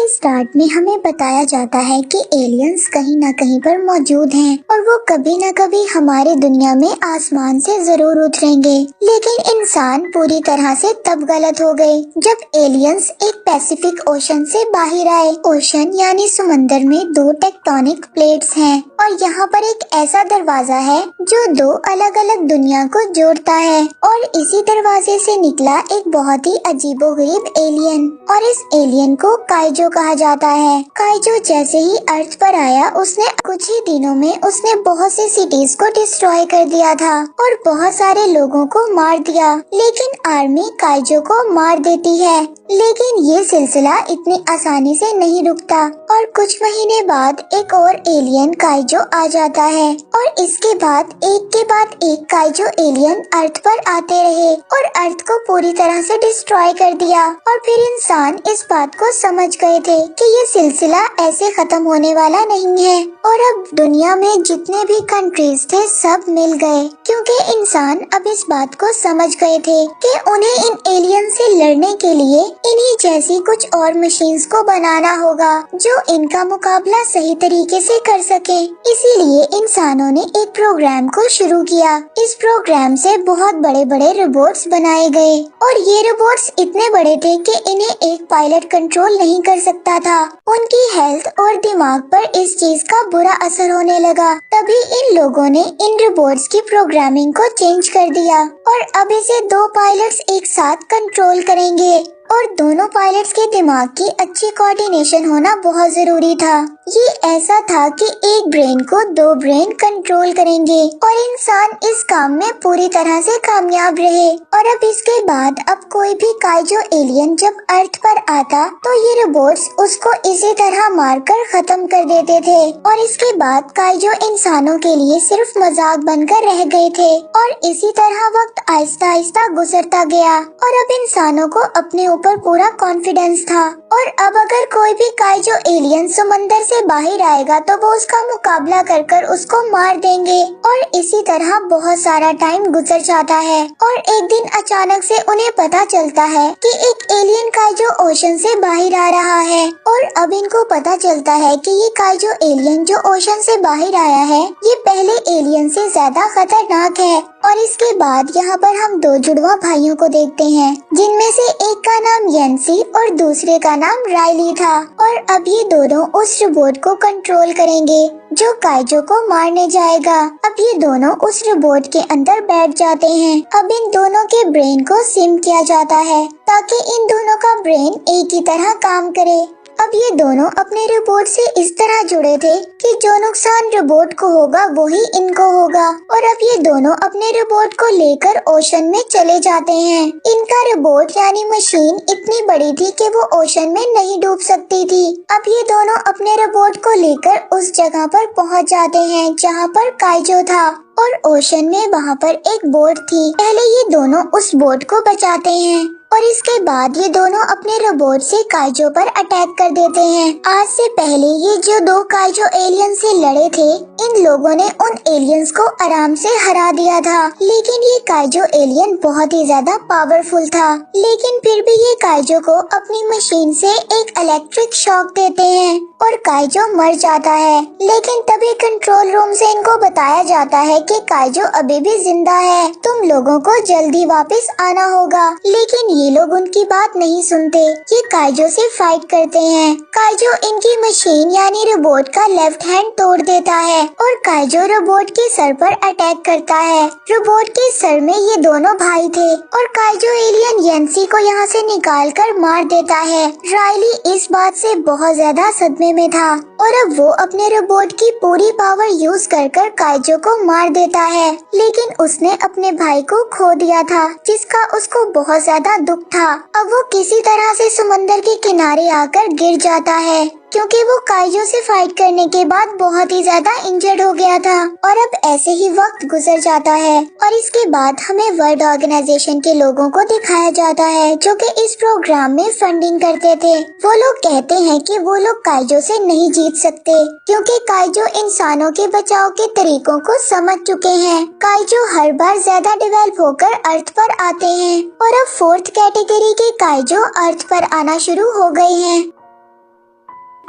के स्टार्ट में हमें बताया जाता है कि एलियंस कहीं ना कहीं पर मौजूद हैं और वो कभी ना कभी हमारी दुनिया में आसमान से जरूर उतरेंगे। लेकिन इंसान पूरी तरह से तब गलत हो गए जब एलियंस एक पैसिफिक ओशन से बाहर आए। ओशन यानी समंदर में दो टेक्टोनिक प्लेट्स हैं और यहाँ पर एक ऐसा दरवाजा है जो दो अलग अलग दुनिया को जोड़ता है और इसी दरवाजे से निकला एक बहुत ही अजीबोगरीब एलियन और इस एलियन को काइजो कहा जाता है। काइजो जैसे ही अर्थ पर आया उसने कुछ ही दिनों में उसने बहुत सी सिटीज को डिस्ट्रॉय कर दिया था और बहुत सारे लोगों को मार दिया। लेकिन आर्मी काइजो को मार देती है, लेकिन ये सिलसिला इतनी आसानी से नहीं रुकता और कुछ महीने बाद एक और एलियन काइजो आ जाता है और इसके बाद एक काइजो एलियन अर्थ पर आते रहे और अर्थ को पूरी तरह से डिस्ट्रॉय कर दिया। और फिर इंसान इस बात को समझ गए थे कि ये सिलसिला ऐसे खत्म होने वाला नहीं है और अब दुनिया में जितने भी कंट्रीज थे सब मिल गए, क्योंकि इंसान अब इस बात को समझ गए थे कि उन्हें इन एलियन से लड़ने के लिए इन्हीं जैसी कुछ और मशीन्स को बनाना होगा जो इनका मुकाबला सही तरीके से कर सके। इसीलिए इंसानों ने एक प्रोग्राम को शुरू किया। इस प्रोग्राम से बहुत बड़े बड़े रोबोट्स बनाए गए और ये रोबोट्स इतने बड़े थे कि इन्हें एक पायलट कंट्रोल नहीं कर सकता था। उनकी हेल्थ और दिमाग पर इस चीज का बुरा असर होने लगा। तभी इन लोगों ने इन रोबोट्स की प्रोग्रामिंग को चेंज कर दिया और अब इसे दो पायलट्स एक साथ कंट्रोल करेंगे और दोनों पायलट्स के दिमाग की अच्छी कोऑर्डिनेशन होना बहुत जरूरी था। ये ऐसा था कि एक ब्रेन को दो ब्रेन कंट्रोल करेंगे और इंसान इस काम में पूरी तरह से कामयाब रहे। और अब इसके बाद अब कोई भी काइजो एलियन जब अर्थ पर आता तो ये रोबोट्स उसको इसी तरह मारकर खत्म कर देते थे और इसके बाद काइजो इंसानों के लिए सिर्फ मजाक बनकर रह गए थे और इसी तरह वक्त आहिस्ता आहिस्ता गुजरता गया और अब इंसानों को अपने ऊपर पूरा कॉन्फिडेंस था और अब अगर कोई भी काइजो एलियन समंदर से बाहर आएगा तो वो उसका मुकाबला कर उसको मार देंगे। और इसी तरह बहुत सारा टाइम गुजर जाता है और एक दिन अचानक से उन्हें पता चलता है कि एक एलियन काइजो ओशन से बाहर आ रहा है और अब इनको पता चलता है कि ये काइजो एलियन जो ओशन से बाहर आया है ये पहले एलियन से ज्यादा खतरनाक है। और इसके बाद यहाँ पर हम दो जुड़वा भाइयों को देखते हैं जिनमें से एक का नाम येंसी और दूसरे का नाम राइली था और अब ये दोनों उस रोबोट को कंट्रोल करेंगे जो काइजो को मारने जाएगा। अब ये दोनों उस रोबोट के अंदर बैठ जाते हैं। अब इन दोनों के ब्रेन को सिम किया जाता है ताकि इन दोनों का ब्रेन एक ही तरह काम करे। अब ये दोनों अपने रोबोट से इस तरह जुड़े थे कि जो नुकसान रोबोट को होगा वही इनको होगा और अब ये दोनों अपने रोबोट को लेकर ओशन में चले जाते हैं। इनका रोबोट यानी मशीन इतनी बड़ी थी कि वो ओशन में नहीं डूब सकती थी। अब ये दोनों अपने रोबोट को लेकर उस जगह पर पहुंच जाते हैं जहां पर काइजो था और ओशन में वहां पर एक बोट थी। पहले ये दोनों उस बोट को बचाते हैं और इसके बाद ये दोनों अपने रोबोट से काइजो पर अटैक कर देते हैं। आज से पहले ये जो दो काइजो एलियन से लड़े थे इन लोगों ने उन एलियंस को आराम से हरा दिया था, लेकिन ये काइजो एलियन बहुत ही ज्यादा पावरफुल था। लेकिन फिर भी ये काइजो को अपनी मशीन से एक इलेक्ट्रिक शॉक देते हैं और काइजो मर जाता है। लेकिन तभी कंट्रोल रूम से इनको बताया जाता है कि काइजो अभी भी जिंदा है, तुम लोगों को जल्दी वापस आना होगा। लेकिन ये लोग उनकी बात नहीं सुनते, ये काइजो से फाइट करते हैं। काइजो इनकी मशीन यानी रोबोट का लेफ्ट हैंड तोड़ देता है और काइजो रोबोट के सर पर अटैक करता है। रोबोट के सर में ये दोनों भाई थे और काइजो एलियन येंसी को यहाँ से निकाल कर मार देता है। राइली इस बात से बहुत ज्यादा सदमे में था और अब वो अपने रोबोट की पूरी पावर यूज कर काइजो को मार देता है, लेकिन उसने अपने भाई को खो दिया था जिसका उसको बहुत ज्यादा दुख था। अब वो किसी तरह से समंदर के किनारे आकर गिर जाता है क्योंकि वो काइजो से फाइट करने के बाद बहुत ही ज्यादा इंजर्ड हो गया था। और अब ऐसे ही वक्त गुजर जाता है और इसके बाद हमें वर्ल्ड ऑर्गेनाइजेशन के लोगों को दिखाया जाता है जो कि इस प्रोग्राम में फंडिंग करते थे। वो लोग कहते हैं कि वो लोग काइजो से नहीं जीत सकते क्योंकि काइजो इंसानों के बचाव के तरीकों को समझ चुके हैं। काइजो हर बार ज्यादा डेवलप होकर अर्थ पर आते हैं और अब 4th कैटेगरी के काइजो अर्थ पर आना शुरू हो गए हैं।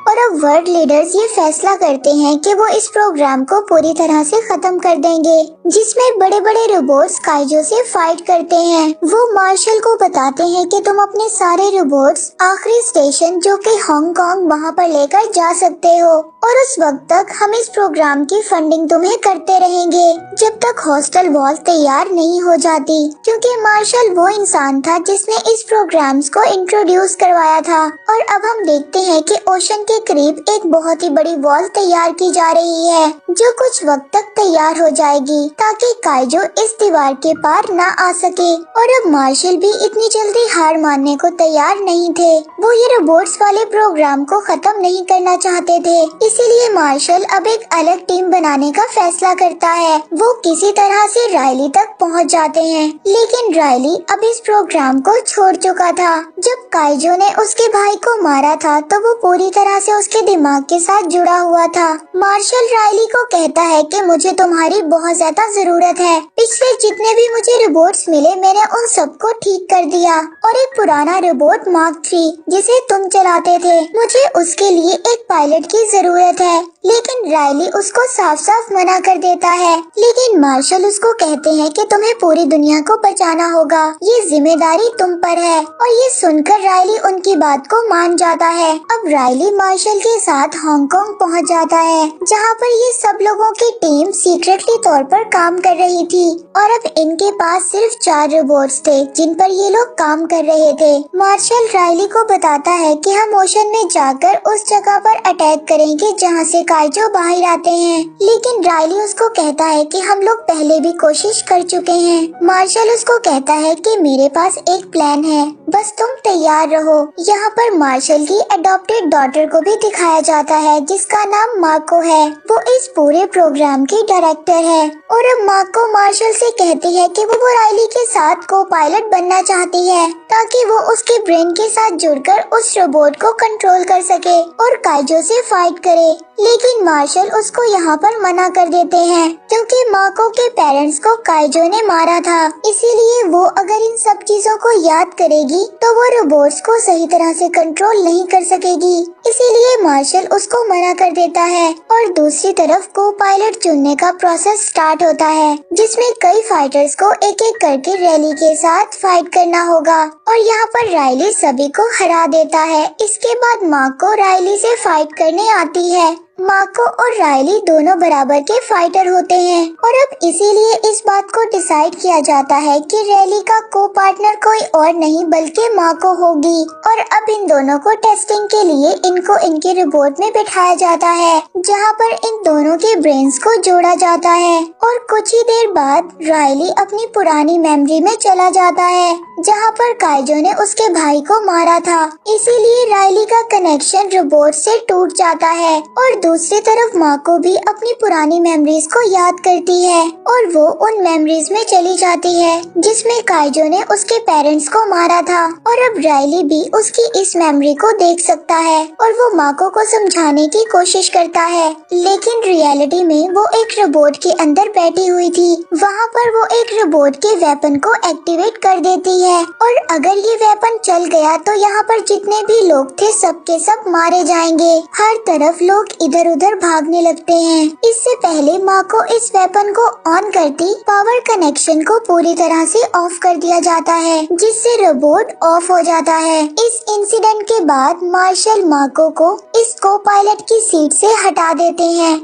और अब वर्ल्ड लीडर्स ये फैसला करते हैं कि वो इस प्रोग्राम को पूरी तरह से खत्म कर देंगे, जिसमें बड़े बड़े रोबोट्स काइजो से फाइट करते हैं। वो मार्शल को बताते हैं कि तुम अपने सारे रोबोट्स आखिरी स्टेशन जो कि हांगकांग वहाँ पर लेकर जा सकते हो, और उस वक्त तक हम इस प्रोग्राम की फंडिंग तुम्हें करते रहेंगे जब तक हॉस्टल वॉल तैयार नहीं हो जाती, क्योंकि मार्शल वो इंसान था जिसने इस प्रोग्राम्स को इंट्रोड्यूस करवाया था। और अब हम देखते हैं कि ओशन के करीब एक बहुत ही बड़ी वॉल तैयार की जा रही है, जो कुछ वक्त तक तैयार हो जाएगी ताकि काइजो इस दीवार के पार ना आ सके। और अब मार्शल भी इतनी जल्दी हार मानने को तैयार नहीं थे। वो ये रोबोट्स वाले प्रोग्राम को खत्म नहीं करना चाहते थे, इसीलिए मार्शल अब एक अलग टीम बनाने का फैसला करता है। वो किसी तरह से रायली तक पहुंच जाते हैं, लेकिन रायली अब इस प्रोग्राम को छोड़ चुका था। जब काइजो ने उसके भाई को मारा था तो वो पूरी तरह से उसके दिमाग के साथ जुड़ा हुआ था। मार्शल रायली को कहता है कि मुझे तुम्हारी बहुत ज्यादा जरूरत है। पिछले जितने भी मुझे रोबोट्स मिले मैंने उन सबको ठीक कर दिया, और एक पुराना रोबोट मार्क 3 जिसे तुम चलाते थे, मुझे उसके लिए एक पायलट की जरूरत है। लेकिन रायली उसको साफ साफ मना कर देता है, लेकिन मार्शल उसको कहते हैं कि तुम्हें पूरी दुनिया को बचाना होगा, ये जिम्मेदारी तुम पर है। और ये सुनकर रायली उनकी बात को मान जाता है। अब रायली मार्शल के साथ हांगकांग पहुंच जाता है, जहां पर ये सब लोगों की टीम सीक्रेटली तौर पर काम कर रही थी, और अब इनके पास सिर्फ 4 रोबोट्स थे जिन पर ये लोग काम कर रहे थे। मार्शल रायली को बताता है कि हम ओशन में जाकर उस जगह पर अटैक करेंगे जहां से काइजो बाहर आते हैं, लेकिन रायली उसको कहता है कि हम लोग पहले भी कोशिश कर चुके हैं। मार्शल उसको कहता है कि मेरे पास एक प्लान है, बस तुम तैयार रहो। यहाँ पर मार्शल की अडॉप्टेड डॉटर को भी दिखाया जाता है जिसका नाम माको है। वो इस पूरे प्रोग्राम की डायरेक्टर है, और अब माको मार्शल से कहती है कि वो रायली के साथ को पायलट बनना चाहती है ताकि वो उसके ब्रेन के साथ जुड़कर उस रोबोट को कंट्रोल कर सके और काइजो से फाइट करे। लेकिन मार्शल उसको यहाँ पर मना कर देते हैं, क्योंकि माको के पेरेंट्स को काइजो ने मारा था, इसीलिए वो अगर इन सब चीजों को याद करेगी तो वो रोबोट्स को सही तरह से कंट्रोल नहीं कर सकेगी। इसीलिए मार्शल उसको मना कर देता है, और दूसरी तरफ को पायलट चुनने का प्रोसेस स्टार्ट होता है, जिसमें कई फाइटर्स को एक एक करके रैली के साथ फाइट करना होगा, और यहाँ पर रायली सभी को हरा देता है। इसके बाद माको रायली से फाइट करने आती है। माको और रायली दोनों बराबर के फाइटर होते हैं, और अब इसीलिए इस बात को डिसाइड किया जाता है कि रैली का को पार्टनर कोई और नहीं बल्कि माको होगी। और अब इन दोनों को टेस्टिंग के लिए इनको इनके रोबोट में बिठाया जाता है, जहां पर इन दोनों के ब्रेन्स को जोड़ा जाता है। और कुछ ही देर बाद रायली अपनी पुरानी मेमोरी में चला जाता है, जहां पर काइजो ने उसके भाई को मारा था। इसीलिए रायली का कनेक्शन रोबोट से टूट जाता है, और दूसरी तरफ माको भी अपनी पुरानी मेमोरीज को याद करती है, और वो उन मेमोरीज में चली जाती है जिसमें काइजो ने उसके पेरेंट्स को मारा था। और अब रायली भी उसकी इस मेमोरी को देख सकता है, और वो माको को समझाने की कोशिश करता है, लेकिन रियलिटी में वो एक रोबोट के अंदर बैठी हुई थी। वहाँ पर वो एक रोबोट के वेपन को एक्टिवेट कर देती है, और अगर ये वेपन चल गया तो यहाँ पर जितने भी लोग थे सबके सब मारे जाएंगे। हर तरफ लोग इधर उधर भागने लगते हैं। इससे पहले माको इस वेपन को ऑन करती पावर कनेक्शन को पूरी तरह से ऑफ कर दिया जाता है, जिससे रोबोट ऑफ हो जाता है। इस इंसिडेंट के बाद मार्शल माको को इस को पायलट की सीट से हटा देते हैं।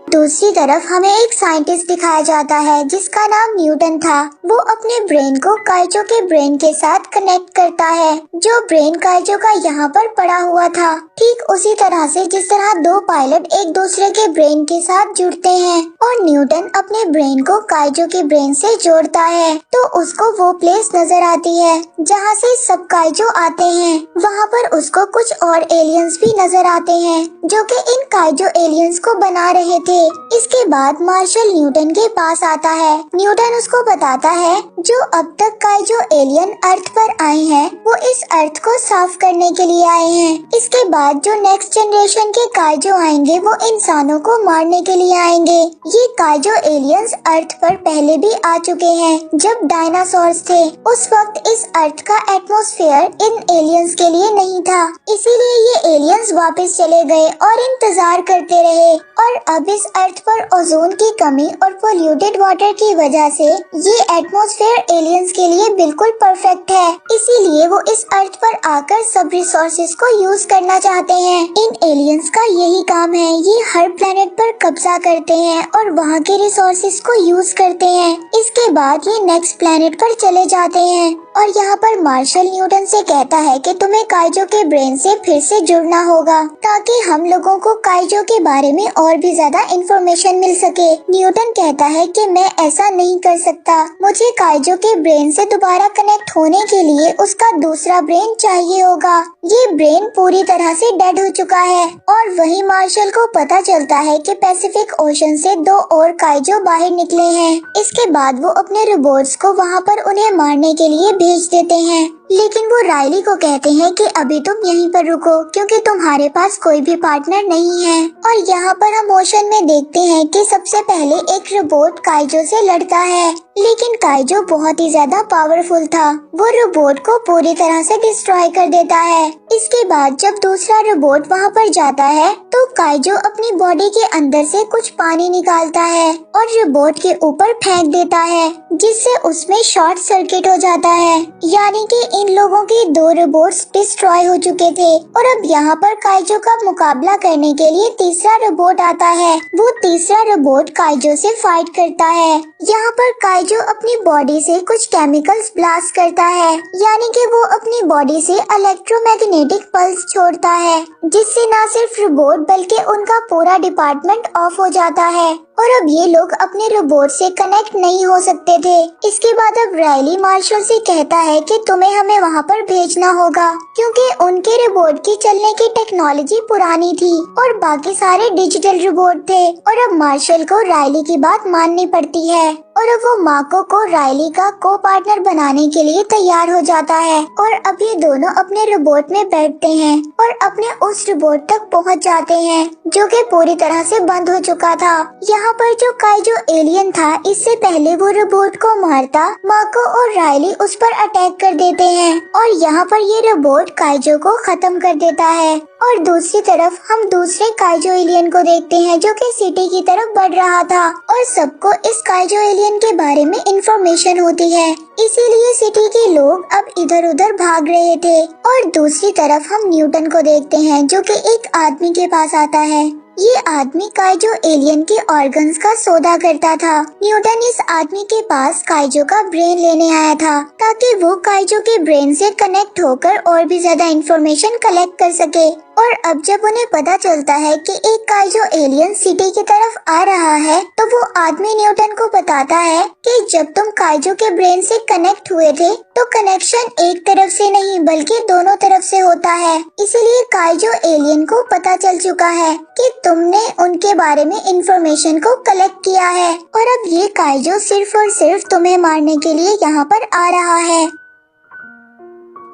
दूसरी तरफ हमें एक साइंटिस्ट दिखाया जाता है जिसका नाम न्यूटन था। वो अपने ब्रेन को काइजो के ब्रेन के साथ कनेक्ट करता है, जो ब्रेन काइजो का यहाँ पर पड़ा हुआ था, ठीक उसी तरह से जिस तरह दो पायलट एक दूसरे के ब्रेन के साथ जुड़ते हैं। और न्यूटन अपने ब्रेन को काइजो के ब्रेन से जोड़ता है, तो उसको वो प्लेस नजर आती है जहाँ से सब काइजो आते हैं। वहाँ पर उसको कुछ और एलियंस भी नजर आते हैं जो कि इन काइजो एलियंस को बना रहे थे। थे। इसके बाद मार्शल न्यूटन के पास आता है। न्यूटन उसको बताता है जो अब तक का जो एलियन अर्थ पर आए हैं वो इस अर्थ को साफ करने के लिए आए हैं। इसके बाद जो नेक्स्ट जनरेशन के काइजो आएंगे वो इंसानों को मारने के लिए आएंगे। ये काइजो एलियंस अर्थ पर पहले भी आ चुके हैं। जब डायनासोर्स थे उस वक्त इस अर्थ का एटमॉस्फेयर इन एलियंस के लिए नहीं था, इसीलिए ये एलियंस वापस चले गए और इंतजार करते रहे। और अब इस अर्थ पर ओजोन की कमी और पोल्यूटेड वाटर की वजह से ये एटमॉस्फेयर एलियंस के लिए बिल्कुल परफेक्ट है। इसीलिए वो इस अर्थ पर आकर सब रिसोर्सेज को यूज करना चाहते हैं। इन एलियंस का यही काम है, ये हर प्लेनेट पर कब्जा करते हैं और वहाँ के रिसोर्सेज को यूज करते हैं। इसके बाद ये नेक्स्ट प्लेनेट पर चले जाते हैं और यहाँ पर मार्शल न्यूटन से कहता है कि तुम्हें काइजो के ब्रेन से फिर से जुड़ना होगा ताकि हम लोगों को काइजो के बारे में और भी ज्यादा इंफॉर्मेशन मिल सके। न्यूटन कहता है कि मैं ऐसा नहीं कर सकता, मुझे काइजो के ब्रेन से दोबारा कनेक्ट होने के लिए उसका दूसरा ब्रेन चाहिए होगा। ये ब्रेन पूरी तरह से डेड हो चुका है। और वही मार्शल को पता चलता है कि पैसिफिक ओशन से 2 और काइजो बाहर निकले हैं। इसके बाद वो अपने रोबोट्स को वहाँ पर उन्हें मारने के लिए भेज देते हैं, लेकिन वो राइली को कहते हैं कि अभी तुम यहीं पर रुको क्योंकि तुम्हारे पास कोई भी पार्टनर नहीं है। और यहाँ पर हम ओशन में देखते हैं कि सबसे पहले एक रोबोट काइजो से लड़ता है, लेकिन काइजो बहुत ही ज्यादा पावरफुल था। वो रोबोट को पूरी तरह से डिस्ट्रॉय कर देता है। इसके बाद जब दूसरा रोबोट वहाँ पर जाता है तो काइजो अपनी बॉडी के अंदर से कुछ पानी निकालता है और रोबोट के ऊपर फेंक देता है, जिससे उसमें शॉर्ट सर्किट हो जाता है। यानी कि इन लोगों के 2 रोबोट्स डिस्ट्रॉय हो चुके थे। और अब यहाँ पर काइजो का मुकाबला करने के लिए तीसरा रोबोट आता है। वो तीसरा रोबोट काइजो से फाइट करता है। यहाँ पर काइजो अपनी बॉडी से कुछ केमिकल्स ब्लास्ट करता है, यानी कि वो अपनी बॉडी से इलेक्ट्रोमैग्नेटिक पल्स छोड़ता है, जिससे न सिर्फ रोबोट बल्कि उनका पूरा डिपार्टमेंट ऑफ हो जाता है। और अब ये लोग अपने रोबोट से कनेक्ट नहीं हो सकते थे। इसके बाद अब राइली मार्शल से कहता है कि तुम्हें हमें वहाँ पर भेजना होगा क्योंकि उनके रोबोट की चलने की टेक्नोलॉजी पुरानी थी और बाकी सारे डिजिटल रोबोट थे। और अब मार्शल को राइली की बात माननी पड़ती है और अब वो माको को राइली का को पार्टनर बनाने के लिए तैयार हो जाता है। और अब ये दोनों अपने रोबोट में बैठते हैं और अपने उस रोबोट तक पहुँच जाते हैं जो कि पूरी तरह से बंद हो चुका था। यहाँ पर जो काइजो एलियन था इससे पहले वो रोबोट को मारता, माको और राइली उस पर अटैक कर देते हैं और यहाँ पर ये रोबोट काइजो को खत्म कर देता है। और दूसरी तरफ हम दूसरे काइजो एलियन को देखते हैं जो कि सिटी की तरफ बढ़ रहा था और सबको इस काइजो एलियन के बारे में इंफॉर्मेशन होती है, इसीलिए सिटी के लोग अब इधर उधर भाग रहे थे। और दूसरी तरफ हम न्यूटन को देखते हैं जो कि एक आदमी के पास आता है। ये आदमी काइजो एलियन के ऑर्गन्स का सौदा करता था। न्यूटन इस आदमी के पास काइजो का ब्रेन लेने आया था ताकि वो काइजो के ब्रेन से कनेक्ट होकर और भी ज्यादा इंफॉर्मेशन कलेक्ट कर सके। और अब जब उन्हें पता चलता है कि एक काइजो एलियन सिटी की तरफ आ रहा है तो वो आदमी न्यूटन को बताता है कि जब तुम काइजो के ब्रेन से कनेक्ट हुए थे तो कनेक्शन एक तरफ से नहीं बल्कि दोनों तरफ से होता है। इसीलिए काइजो एलियन को पता चल चुका है कि तुमने उनके बारे में इंफॉर्मेशन को कलेक्ट किया है और अब ये काइजो सिर्फ और सिर्फ तुम्हें मारने के लिए यहाँ पर आ रहा है।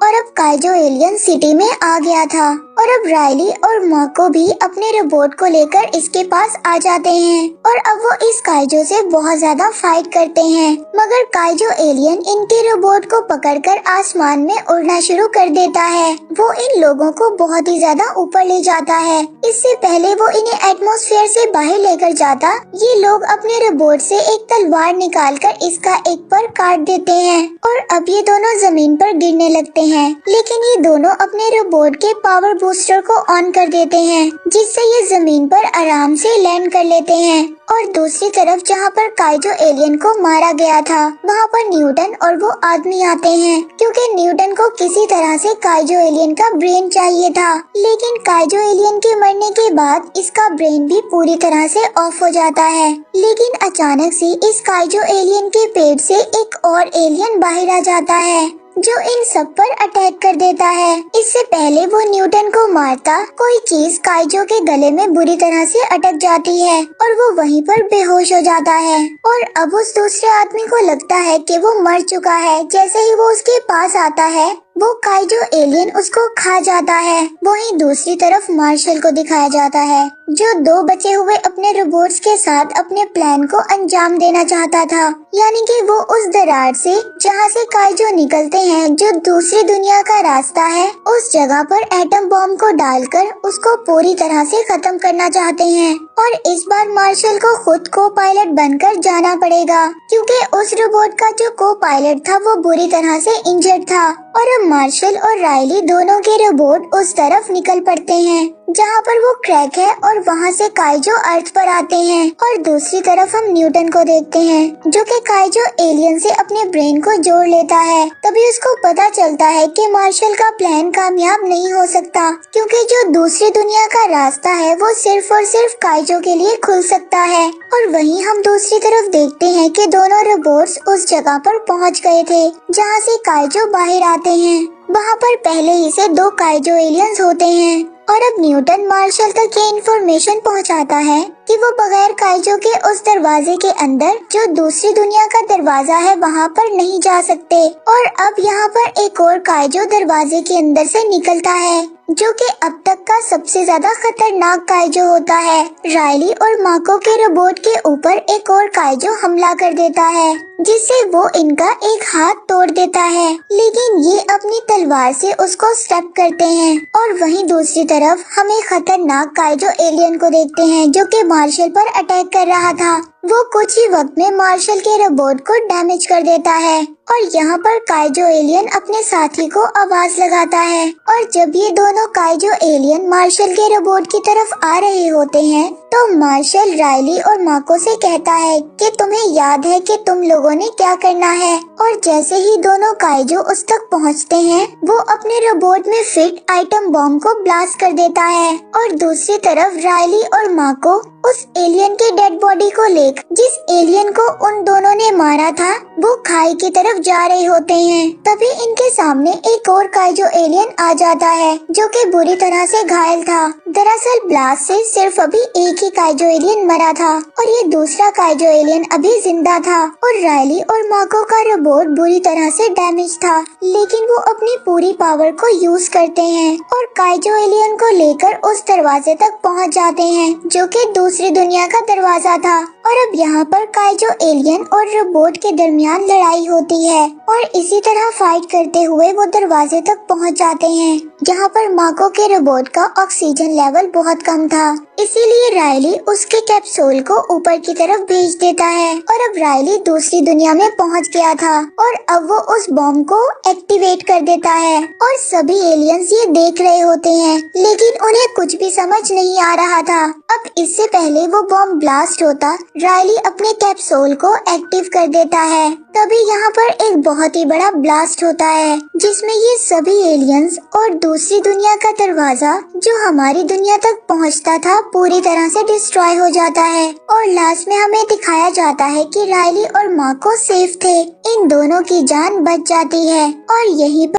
और अब काइजो एलियन सिटी में आ गया था और अब राइली और माको भी अपने रोबोट को लेकर इसके पास आ जाते हैं और अब वो इस काइजो से बहुत ज्यादा फाइट करते हैं, मगर काइजो एलियन इनके रोबोट को पकड़कर आसमान में उड़ना शुरू कर देता है। वो इन लोगों को बहुत ही ज्यादा ऊपर ले जाता है। इससे पहले वो इन्हें एटमॉस्फेयर से बाहर लेकर जाता, ये लोग अपने रोबोट से एक तलवार निकालकर इसका एक पर काट देते हैं और अब ये दोनों जमीन पर गिरने लगते हैं। लेकिन ये दोनों अपने रोबोट के पावर बूस्टर को ऑन कर देते हैं, जिससे ये जमीन पर आराम से लैंड कर लेते हैं। और दूसरी तरफ जहाँ पर काइजो एलियन को मारा गया था वहाँ पर न्यूटन और वो आदमी आते हैं, क्योंकि न्यूटन को किसी तरह से काइजो एलियन का ब्रेन चाहिए था। लेकिन काइजो एलियन के मरने के बाद इसका ब्रेन भी पूरी तरह से ऑफ हो जाता है। लेकिन अचानक से इस काइजो एलियन के पेट से एक और एलियन बाहर आ जाता है जो इन सब पर अटैक कर देता है। इससे पहले वो न्यूटन को मारता, कोई चीज काइजो के गले में बुरी तरह से अटक जाती है और वो वहीं पर बेहोश हो जाता है। और अब उस दूसरे आदमी को लगता है कि वो मर चुका है। जैसे ही वो उसके पास आता है, वो काइजो एलियन उसको खा जाता है। वहीं दूसरी तरफ मार्शल को दिखाया जाता है, जो 2 बचे हुए अपने रोबोट्स के साथ अपने प्लान को अंजाम देना चाहता था। यानी कि वो उस दरार से जहाँ से काइजो निकलते हैं, जो दूसरी दुनिया का रास्ता है, उस जगह पर एटम बॉम्ब को डालकर उसको पूरी तरह से खत्म करना चाहते हैं। और इस बार मार्शल को खुद को पायलट बनकर जाना पड़ेगा, क्योंकि उस रोबोट का जो को पायलट था वो बुरी तरह से इंजर्ड था। और अब मार्शल और रायली दोनों के रोबोट उस तरफ निकल पड़ते हैं जहाँ पर वो क्रैक है, और वहाँ से काइजो अर्थ पर आते हैं। और दूसरी तरफ हम न्यूटन को देखते हैं, जो कि काइजो एलियन से अपने ब्रेन को जोड़ लेता है। तभी उसको पता चलता है कि मार्शल का प्लान कामयाब नहीं हो सकता, क्योंकि जो दूसरी दुनिया का रास्ता है वो सिर्फ और सिर्फ काइजो के लिए खुल सकता है। और वहीं हम दूसरी तरफ देखते हैं कि दोनों रोबोट्स उस जगह पर पहुँच गए थे जहाँ से काइजो बाहर आते हैं। वहाँ पर पहले ही से 2 काइजो एलियंस होते हैं। और अब न्यूटन मार्शल तक ये इन्फॉर्मेशन पहुँचाता है कि वो बगैर काइजो के उस दरवाजे के अंदर, जो दूसरी दुनिया का दरवाजा है, वहाँ पर नहीं जा सकते। और अब यहाँ पर एक और काइजो दरवाजे के अंदर से निकलता है, जो कि अब तक का सबसे ज्यादा खतरनाक काइजो होता है। रायली और माको के रोबोट के ऊपर एक और काइजो हमला कर देता है, जिससे वो इनका एक हाथ तोड़ देता है, लेकिन ये अपनी तलवार से उसको स्टैप करते हैं। और वहीं दूसरी तरफ हम एक खतरनाक काइजो एलियन को देखते हैं, जो कि मार्शल पर अटैक कर रहा था। वो कुछ ही वक्त में मार्शल के रोबोट को डैमेज कर देता है। और यहाँ पर काइजो एलियन अपने साथी को आवाज लगाता है। और जब ये दोनों काइजो एलियन मार्शल के रोबोट की तरफ आ रहे होते हैं, तो मार्शल रायली और माको से कहता है कि तुम्हें याद है कि तुम लोगों ने क्या करना है। और जैसे ही दोनों काइजो उस तक पहुँचते हैं, वो अपने रोबोट में फिट आइटम बॉम्ब को ब्लास्ट कर देता है। और दूसरी तरफ रायली और माको उस एलियन के डेड बॉडी को लेकर, जिस एलियन को उन दोनों ने मारा था, वो खाई की तरफ जा रहे होते हैं। तभी इनके सामने एक और काइजो एलियन आ जाता है, जो कि बुरी तरह से घायल था। दरअसल ब्लास्ट से सिर्फ अभी एक ही काइजो एलियन मरा था और ये दूसरा काइजो एलियन अभी जिंदा था। और रायली और माको का रोबोट बुरी तरह से डैमेज था, लेकिन वो अपनी पूरी पावर को यूज करते हैं और काइजो एलियन को लेकर उस दरवाजे तक पहुंच जाते हैं, जो कि दूसरी दुनिया का दरवाजा था। और अब यहाँ पर काइजो एलियन और रोबोट के दरमियान लड़ाई होती है, और इसी तरह फाइट करते हुए वो दरवाजे तक पहुँच जाते हैं, जहाँ पर माको के रोबोट का ऑक्सीजन लेवल बहुत कम था। इसीलिए रायली उसके कैप्सूल को ऊपर की तरफ भेज देता है। और अब रायली दूसरी दुनिया में पहुँच गया था, और अब वो उस बॉम्ब को एक्टिवेट कर देता है। और सभी एलियंस ये देख रहे होते हैं, लेकिन उन्हें कुछ भी समझ नहीं आ रहा था। अब इससे पहले वो बॉम्ब ब्लास्ट होता, रायली अपने कैप्सूल को एक्टिव कर देता है। तभी यहाँ पर एक बहुत ही बड़ा ब्लास्ट होता है, जिसमें ये सभी एलियंस और दूसरी दुनिया का दरवाजा, जो हमारी दुनिया तक पहुँचता था, पूरी तरह से डिस्ट्रॉय हो जाता है। और लास्ट में हमें दिखाया जाता है कि रायली और माको सेफ थे। इन दोनों की जान बच जाती है। और यहीं पर